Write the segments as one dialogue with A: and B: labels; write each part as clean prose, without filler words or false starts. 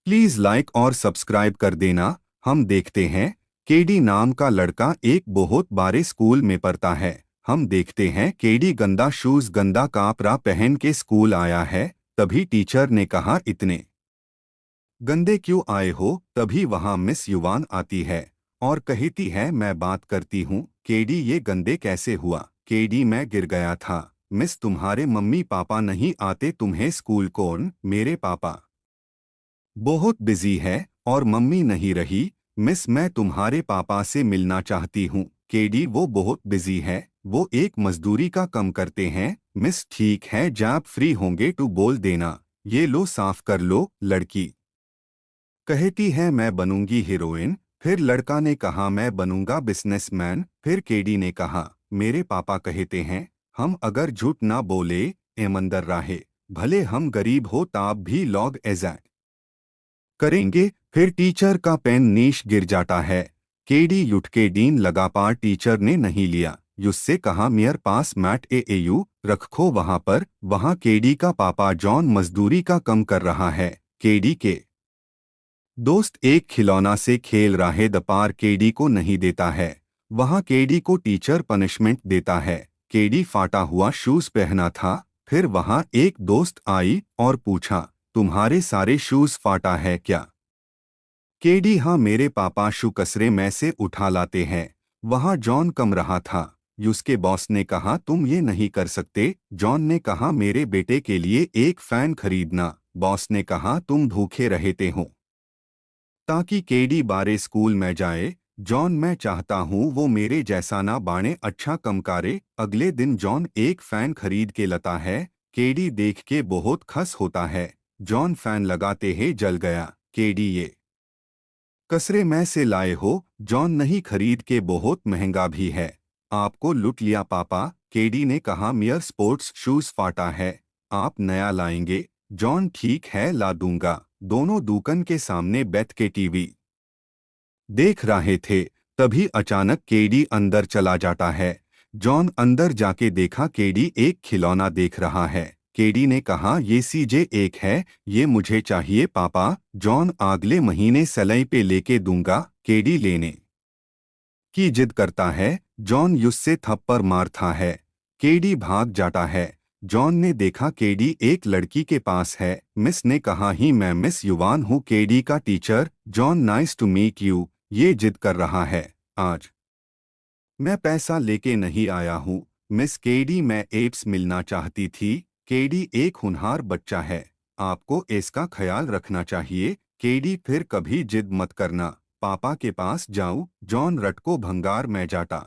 A: Please like और subscribe कर देना। हम देखते हैं केडी नाम का लड़का एक बहुत बारे स्कूल में पढ़ता है। हम देखते हैं केडी गंदा शूज गंदा कपड़ा पहन के स्कूल आया है। तभी टीचर ने कहा, इतने गंदे क्यों आए हो? तभी वहां मिस युवान आती है और कहती है, मैं बात करती हूँ। केडी, ये गंदे कैसे हुआ? केडी, मैं गिर गया था। मिस, तुम्हारे मम्मी पापा नहीं आते तुम्हें स्कूल? कौन? मेरे पापा बहुत बिजी है और मम्मी नहीं रही। मिस, मैं तुम्हारे पापा से मिलना चाहती हूँ। केडी, वो बहुत बिजी है, वो एक मजदूरी का कम करते हैं। मिस, ठीक है, जब फ्री होंगे तो बोल देना। ये लो, साफ कर लो। लड़की कहती है, मैं बनूंगी हीरोइन। फिर लड़का ने कहा, मैं बनूंगा बिजनेसमैन। फिर केडी ने कहा, मेरे पापा कहते हैं हम अगर झूठ ना बोले ईमानदार रहे, भले हम गरीब हो ताब भी लोग इज्जत करेंगे। फिर टीचर का पेन नीच गिर जाता है। केडी उठ के डीन लगा, पार टीचर ने नहीं लिया। उससे कहा, मेरे पास मैट एयू रखो वहां पर। वहां केडी का पापा जॉन मजदूरी का कम कर रहा है। केडी के दोस्त एक खिलौना से खेल रहे दपार केडी को नहीं देता है। वहां केडी को टीचर पनिशमेंट देता है। केडी फाटा हुआ शूज पहना था। फिर वहां एक दोस्त आई और पूछा, तुम्हारे सारे शूज फाटा है क्या? केडी, हाँ, मेरे पापा शू कचरे में से उठा लाते हैं। वहां जॉन कम रहा था। उसके बॉस ने कहा, तुम ये नहीं कर सकते। जॉन ने कहा, मेरे बेटे के लिए एक फैन खरीदना। बॉस ने कहा, तुम भूखे रहते हो ताकि केडी बारे स्कूल में जाए। जॉन, मैं चाहता हूँ वो मेरे जैसा ना बाणे, अच्छा कम करे। अगले दिन जॉन एक फैन खरीद के लाता है। केडी देख के बहुत खुश होता है। जॉन फैन लगाते ही जल गया। केडी, ये कचरे में से लाए हो? जॉन, नहीं, खरीद के बहुत महंगा भी है। आपको लूट लिया पापा। केडी ने कहा, मेरा स्पोर्ट्स शूज फाटा है, आप नया लाएंगे? जॉन, ठीक है, ला दूंगा। दोनों दुकान के सामने बैठ के टीवी देख रहे थे। तभी अचानक केडी अंदर चला जाता है। जॉन अंदर जाके देखा केडी एक खिलौना देख रहा है। केडी ने कहा, ये सीजे एक है, ये मुझे चाहिए पापा। जॉन, अगले महीने सैलरी पे लेके दूंगा। केडी लेने की जिद करता है। जॉन उससे थप्पड़ मारता है। केडी भाग जाता है। जॉन ने देखा केडी एक लड़की के पास है। मिस ने कहा, ही मैं मिस युवान हूँ, केडी का teacher. John, nice to meet you. ये जिद कर रहा है, आज मैं पैसा लेके नहीं आया हूँ। मिस केडी, मैं एप्स मिलना चाहती थी। केडी एक होनहार बच्चा है, आपको इसका ख्याल रखना चाहिए। केडी, फिर कभी जिद मत करना, पापा के पास जाऊं। जॉन रटको भंगार में जाता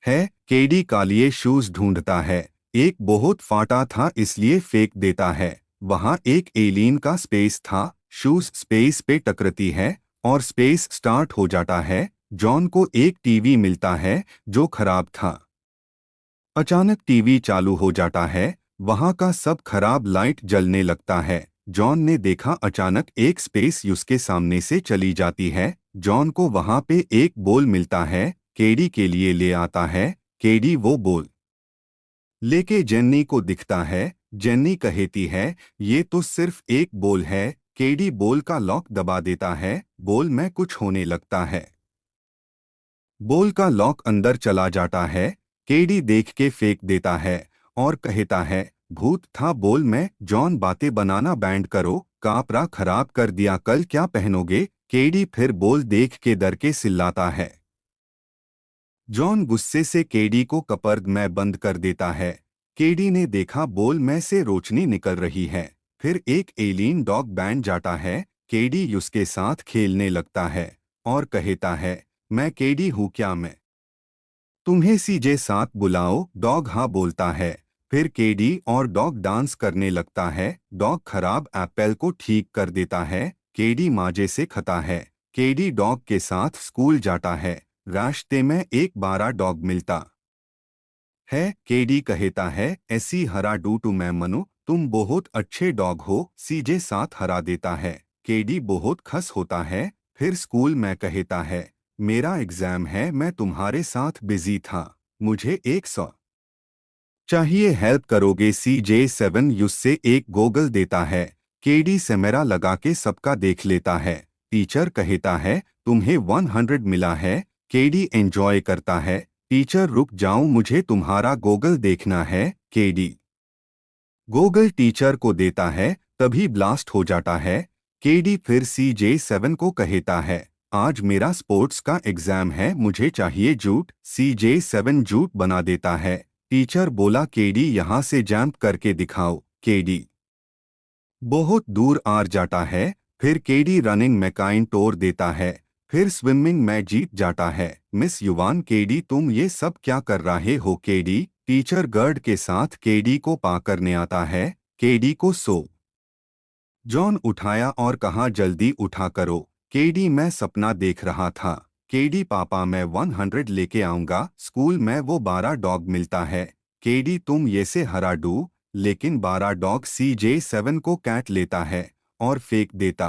A: है। केडी कालिए शूज ढूंढता है। एक बहुत फाटा था इसलिए फेंक देता है। वहां एक एलियन का स्पेस था। शूज स्पेस पे टकरती है और स्पेस स्टार्ट हो जाता है। जॉन को एक टीवी मिलता है जो खराब था। अचानक टीवी चालू हो जाता है। वहां का सब खराब लाइट जलने लगता है। जॉन ने देखा, अचानक एक स्पेस उसके सामने से चली जाती है। जॉन को वहां पे एक बॉल मिलता है। केडी के लिए ले आता है। केडी वो बॉल लेके जेन्नी को दिखता है। जेन्नी कहती है, ये तो सिर्फ एक बॉल है। केडी बॉल का लॉक दबा देता है। बॉल में कुछ होने लगता है। बॉल का लॉक अंदर चला जाता है। केडी देख के फेंक देता है और कहता है, भूत था बॉल में। जॉन, बातें बनाना बैंड करो, कपड़ा खराब कर दिया, कल क्या पहनोगे? केडी फिर बॉल देख के डर के चिल्लाता है। जॉन गुस्से से केडी को कपर्द में बंद कर देता है। केडी ने देखा बॉल में से रोशनी निकल रही है। फिर एक एलियन डॉग बैंड जाता है। केडी उसके साथ खेलने लगता है और कहता है, मैं केडी हूँ, क्या मैं तुम्हें सीजे साथ बुलाओ? डॉग हाँ बोलता है। फिर केडी और डॉग डांस करने लगता है। डॉग खराब एप्पल को ठीक कर देता है। केडी माजे से खाता है। केडी डॉग के साथ स्कूल जाता है। रास्ते में एक बारा डॉग मिलता है। केडी कहता है, ऐसी हरा डू टू मैं मनु, तुम बहुत अच्छे डॉग हो। सीजे साथ हरा देता है। केडी बहुत खुश होता है। फिर स्कूल में कहता है, मेरा एग्जाम है, मैं तुम्हारे साथ बिजी था, मुझे 100 चाहिए, हेल्प करोगे? CJ7 उससे एक गोगल देता है। केडी कैमरा लगा के सबका देख लेता है। टीचर कहता है तुम्हें 100 मिला है। केडी एंजॉय करता है। टीचर रुक जाओ, मुझे तुम्हारा गूगल देखना है। केडी गूगल टीचर को देता है, तभी ब्लास्ट हो जाता है। केडी फिर CJ7 को कहता है आज मेरा स्पोर्ट्स का एग्जाम है, मुझे चाहिए जूट। CJ7 जूट बना देता है। टीचर बोला केडी यहाँ से जंप करके दिखाओ। केडी बहुत दूर आ जाता है। फिर केडी रनिंग में काइन तोड़ देता है। फिर स्विमिंग में जीत जाता है। मिस युवान, केडी तुम ये सब क्या कर रहे हो? केडी टीचर गर्ड के साथ केडी को पा करने आता है। केडी को जॉन उठाया और कहा जल्दी उठा करो। केडी मैं सपना देख रहा था। केडी पापा मैं 100 लेके आऊंगा। स्कूल में वो 12 डॉग मिलता है। केडी तुम ये से हरा डू, लेकिन 12 डॉग CJ7 को कैट लेता है और फेंक देता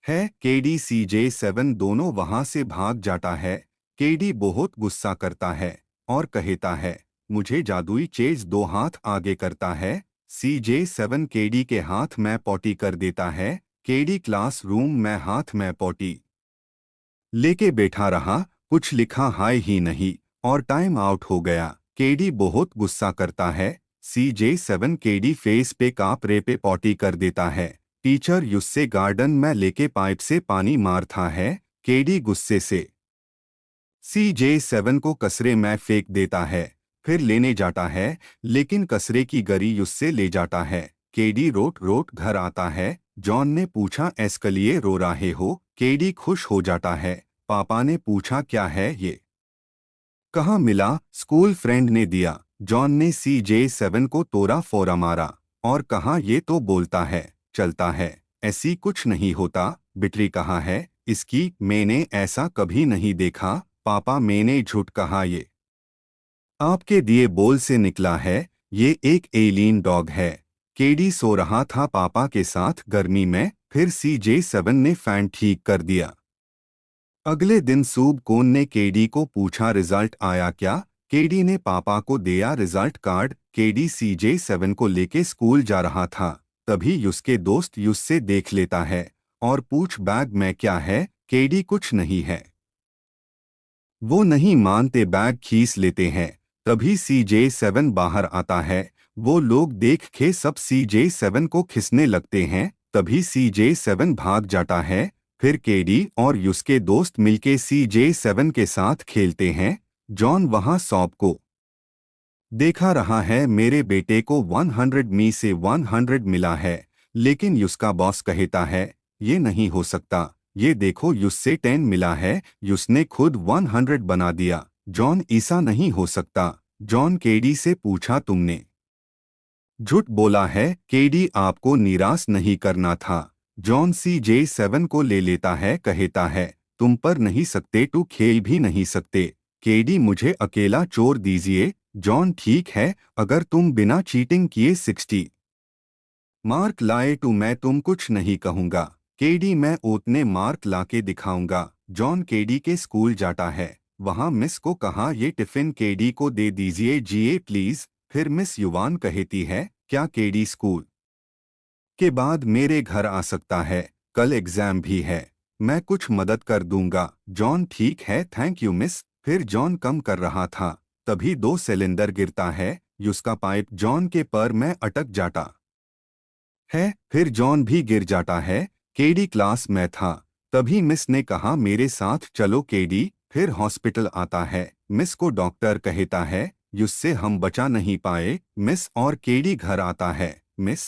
A: है। केडी CJ7 दोनों वहां से भाग जाता है। केडी बहुत गुस्सा करता है और कहता है मुझे जादुई चेज। 2 हाथ आगे करता है। CJ7 केडी के हाथ में पॉटी कर देता है। केडी क्लासरूम में हाथ में पॉटी लेके बैठा रहा, कुछ लिखा हाय ही नहीं और टाइम आउट हो गया। केडी बहुत गुस्सा करता है। CJ7 केडी फेस पे कापरे पे पॉटी कर देता है। टीचर युस्से गार्डन में लेके पाइप से पानी मारता है। केडी गुस्से से CJ7 को कचरे में फेंक देता है। फिर लेने जाता है, लेकिन कचरे की गरी युस्से ले जाता है। केडी रोट रोट घर आता है। जॉन ने पूछा इसके लिए रो रहे हो? केडी खुश हो जाता है। पापा ने पूछा क्या है ये, कहाँ मिला? स्कूल फ्रेंड ने दिया। जॉन ने CJ7 को तोड़ा फोड़ा मारा और कहा ये तो बोलता है चलता है, ऐसी कुछ नहीं होता। बिटरी कहाँ है इसकी? मैंने ऐसा कभी नहीं देखा। पापा मैंने झूठ कहा, ये आपके दिए बोल से निकला है। ये एक एलियन डॉग है। केडी सो रहा था पापा के साथ गर्मी में। फिर CJ7 ने फैन ठीक कर दिया। अगले दिन सूब कोन ने केडी को पूछा रिजल्ट आया क्या? केडी ने पापा को दिया रिजल्ट कार्ड। केडी CJ7 को लेके स्कूल जा रहा था, तभी उसके दोस्त उससे देख लेता है और पूछ बैग में क्या है? केडी कुछ नहीं है। वो नहीं मानते, बैग खींच लेते हैं। तभी CJ7 बाहर आता है। वो लोग देख के सब CJ7 को खींचने लगते हैं। तभी CJ7 भाग जाता है। फिर केडी और उसके दोस्त मिलके CJ7 के साथ खेलते हैं। जॉन वहां सॉब को देखा रहा है। मेरे बेटे को 100 में से 100 मिला है, लेकिन उसका बॉस कहता है ये नहीं हो सकता। ये देखो उससे 10 मिला है, उसने खुद 100 बना दिया। जॉन ऐसा नहीं हो सकता। जॉन केडी से पूछा तुमने झूठ बोला है? केडी आपको निराश नहीं करना था। जॉन CJ7 को ले लेता है, कहता है तुम पर नहीं सकते तो खेल भी नहीं सकते। केडी मुझे अकेला छोड़ दीजिए। जॉन ठीक है, अगर तुम बिना चीटिंग किए 60 मार्क लाए तो मैं तुम कुछ नहीं कहूंगा। केडी मैं उतने मार्क लाके दिखाऊंगा। जॉन केडी के स्कूल जाता है। वहां मिस को कहा ये टिफिन केडी को दे दीजिए जीए प्लीज। फिर मिस युवान कहती है क्या केडी स्कूल के बाद मेरे घर आ सकता है? कल एग्जाम भी है, मैं कुछ मदद कर दूंगा। जॉन ठीक है, थैंक यू मिस। फिर जॉन कम कर रहा था, तभी 2 सिलेंडर गिरता है। उसका पाइप जॉन के पैर में अटक जाता है। फिर जॉन भी गिर जाता है। केडी क्लास में था, तभी मिस ने कहा मेरे साथ चलो केडी। फिर हॉस्पिटल आता है। मिस को डॉक्टर कहता है उससे हम बचा नहीं पाए। मिस और केडी घर आता है। मिस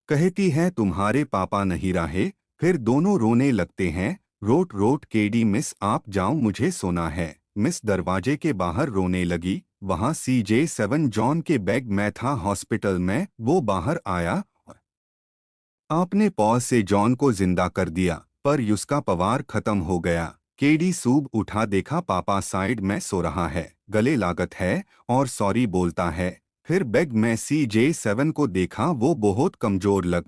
A: कहती है तुम्हारे पापा नहीं रहे। फिर दोनों रोने लगते हैं। रोट रोट केडी मिस आप जाओ, मुझे सोना है। मिस दरवाजे के बाहर रोने लगी। वहां CJ7 जॉन के बैग में था हॉस्पिटल में। वो बाहर आया। आपने पॉज से जॉन को जिंदा कर दिया, पर उसका पवार खत्म हो गया। केडी सूब उठा, देखा पापा साइड में सो रहा है, गले लागत है और सॉरी बोलता है। फिर बैग में CJ7 को देखा, वो बहुत कमजोर लग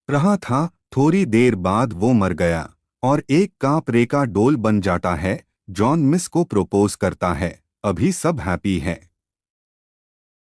A: रहा था। थोड़ी देर बाद वो मर गया और एक कांपरे का डोल बन जाता है। जॉन मिस को प्रपोज करता है। अभी सब हैप्पी है।